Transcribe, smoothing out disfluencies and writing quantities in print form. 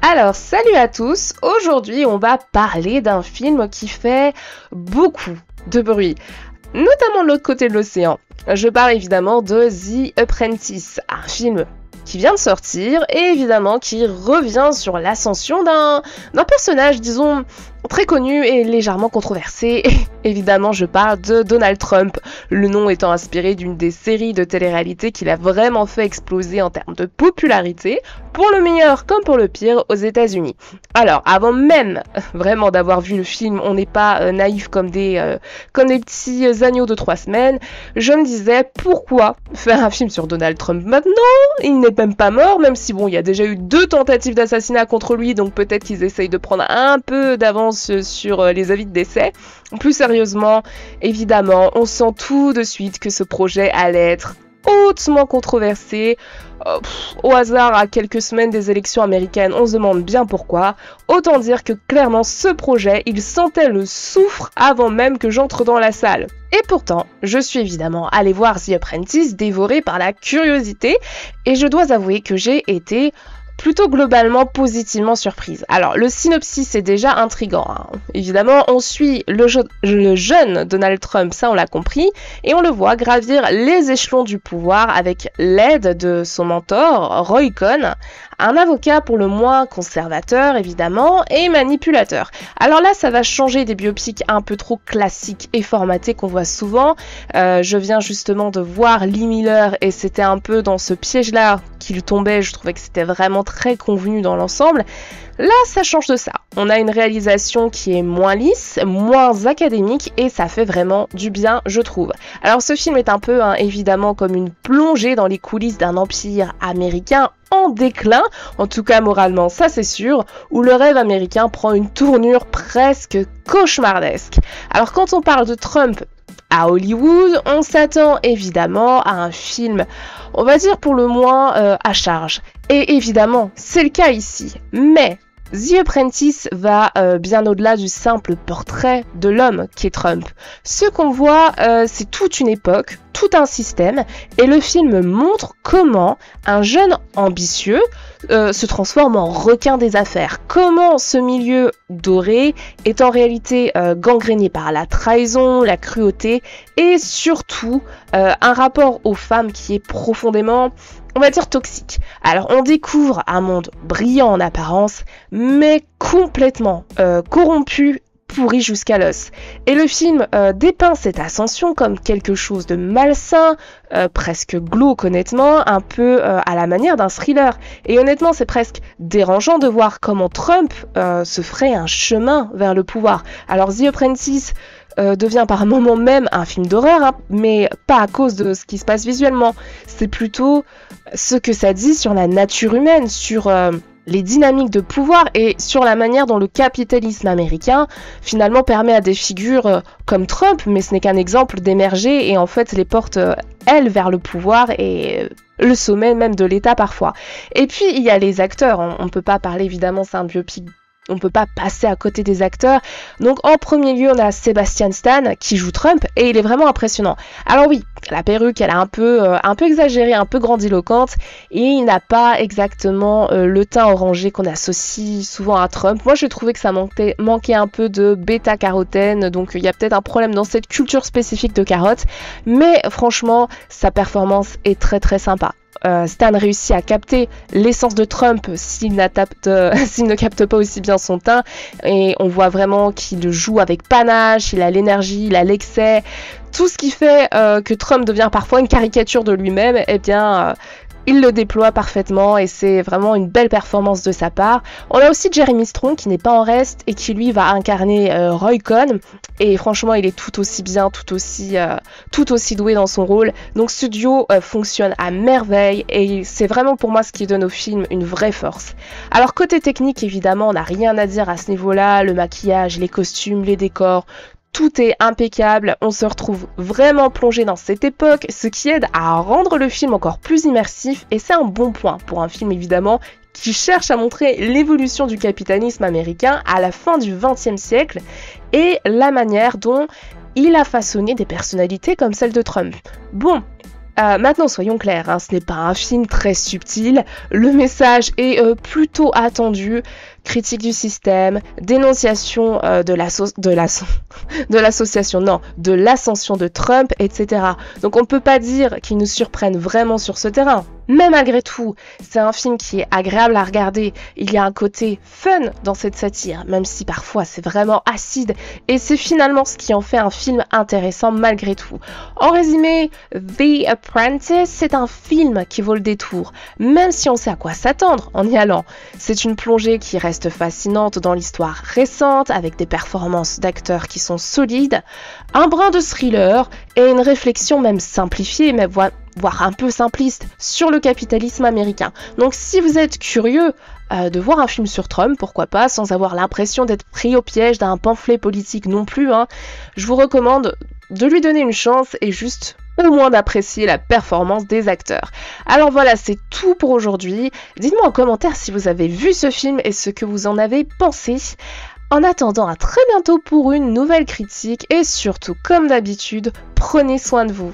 Alors, salut à tous! Aujourd'hui, on va parler d'un film qui fait beaucoup de bruit, notamment de l'autre côté de l'océan. Je parle évidemment de The Apprentice, un film qui vient de sortir et évidemment qui revient sur l'ascension d'un personnage, disons, très connu et légèrement controversé. Évidemment, je parle de Donald Trump, le nom étant inspiré d'une des séries de télé-réalité qu'il a vraiment fait exploser en termes de popularité, pour le meilleur comme pour le pire, aux États-Unis. Alors, avant même vraiment d'avoir vu le film, on n'est pas naïf comme des petits agneaux de 3 semaines, je me disais pourquoi faire un film sur Donald Trump maintenant? Il n'est même pas mort, même si bon, il y a déjà eu 2 tentatives d'assassinat contre lui, donc peut-être qu'ils essayent de prendre un peu d'avance sur les avis de décès. Plus sérieusement, évidemment, on sent tout de suite que ce projet allait être hautement controversé. Au hasard, à quelques semaines des élections américaines, on se demande bien pourquoi. Autant dire que clairement, ce projet, il sentait le soufre avant même que j'entre dans la salle. Et pourtant, je suis évidemment allée voir The Apprentice, dévorée par la curiosité, et je dois avouer que j'ai été plutôt globalement positivement surprise. Alors, le synopsis est déjà intriguant. Évidemment, on suit le jeune Donald Trump, ça on l'a compris, et on le voit gravir les échelons du pouvoir avec l'aide de son mentor, Roy Cohn, un avocat pour le moins conservateur, évidemment, et manipulateur. Alors là, ça va changer des biopics un peu trop classiques et formatés qu'on voit souvent. Je viens justement de voir Lee Miller, et c'était un peu dans ce piège-là qu'il tombait. Je trouvais que c'était vraiment très convenu dans l'ensemble. Là, ça change de ça. On a une réalisation qui est moins lisse, moins académique, et ça fait vraiment du bien, je trouve. Alors ce film est un peu, évidemment, comme une plongée dans les coulisses d'un empire américain en déclin, en tout cas moralement, ça c'est sûr, où le rêve américain prend une tournure presque cauchemardesque. Alors quand on parle de Trump à Hollywood, on s'attend évidemment à un film, on va dire pour le moins à charge. Et évidemment, c'est le cas ici. Mais The Apprentice va bien au-delà du simple portrait de l'homme qui est Trump. Ce qu'on voit, c'est toute une époque, tout un système, et le film montre comment un jeune ambitieux se transforme en requin des affaires. Comment ce milieu doré est en réalité gangréné par la trahison, la cruauté, et surtout un rapport aux femmes qui est profondément, on va dire, toxique. Alors on découvre un monde brillant en apparence, mais complètement corrompu, pourri jusqu'à l'os. Et le film dépeint cette ascension comme quelque chose de malsain, presque glauque honnêtement, un peu à la manière d'un thriller. Et honnêtement, c'est presque dérangeant de voir comment Trump se ferait un chemin vers le pouvoir. Alors The Apprentice devient par moment même un film d'horreur, mais pas à cause de ce qui se passe visuellement. C'est plutôt ce que ça dit sur la nature humaine, sur les dynamiques de pouvoir et sur la manière dont le capitalisme américain finalement permet à des figures comme Trump, mais ce n'est qu'un exemple, d'émerger et en fait les porte elles vers le pouvoir et le sommet même de l'État parfois. Et puis il y a les acteurs, on peut pas parler, évidemment c'est un biopic, on peut pas passer à côté des acteurs. Donc en premier lieu, on a Sebastian Stan qui joue Trump et il est vraiment impressionnant. Alors oui, la perruque, elle est un peu exagérée, un peu grandiloquente et il n'a pas exactement le teint orangé qu'on associe souvent à Trump. Moi, j'ai trouvé que ça manquait un peu de bêta-carotène, donc il y a peut-être un problème dans cette culture spécifique de carotte, mais franchement, sa performance est très très sympa. Stan réussit à capter l'essence de Trump s'il ne capte pas aussi bien son teint, et on voit vraiment qu'il joue avec panache, il a l'énergie, il a l'excès, tout ce qui fait que Trump devient parfois une caricature de lui-même, eh bien il le déploie parfaitement et c'est vraiment une belle performance de sa part. On a aussi Jeremy Strong qui n'est pas en reste et qui lui va incarner Roy Cohn, et franchement il est tout aussi bien, tout aussi doué dans son rôle. Donc ce duo fonctionne à merveille et c'est vraiment pour moi ce qui donne au film une vraie force. Alors côté technique, évidemment on n'a rien à dire à ce niveau-là, le maquillage, les costumes, les décors, tout est impeccable, on se retrouve vraiment plongé dans cette époque, ce qui aide à rendre le film encore plus immersif, et c'est un bon point pour un film évidemment qui cherche à montrer l'évolution du capitalisme américain à la fin du XXe siècle et la manière dont il a façonné des personnalités comme celle de Trump. Bon, Maintenant, soyons clairs, hein, ce n'est pas un film très subtil. Le message est plutôt attendu. Critique du système, dénonciation de l'ascension de Trump, etc. Donc on ne peut pas dire qu'il nous surprenne vraiment sur ce terrain. Mais malgré tout, c'est un film qui est agréable à regarder. Il y a un côté fun dans cette satire, même si parfois c'est vraiment acide. Et c'est finalement ce qui en fait un film intéressant malgré tout. En résumé, The Apprentice, c'est un film qui vaut le détour, même si on sait à quoi s'attendre en y allant. C'est une plongée qui reste fascinante dans l'histoire récente, avec des performances d'acteurs qui sont solides, un brin de thriller et une réflexion même simplifiée, mais voire un peu simpliste, sur le capitalisme américain. Donc si vous êtes curieux de voir un film sur Trump, pourquoi pas, sans avoir l'impression d'être pris au piège d'un pamphlet politique non plus, hein, je vous recommande de lui donner une chance et juste au moins d'apprécier la performance des acteurs. Alors voilà, c'est tout pour aujourd'hui. Dites-moi en commentaire si vous avez vu ce film et ce que vous en avez pensé. En attendant, à très bientôt pour une nouvelle critique et surtout, comme d'habitude, prenez soin de vous.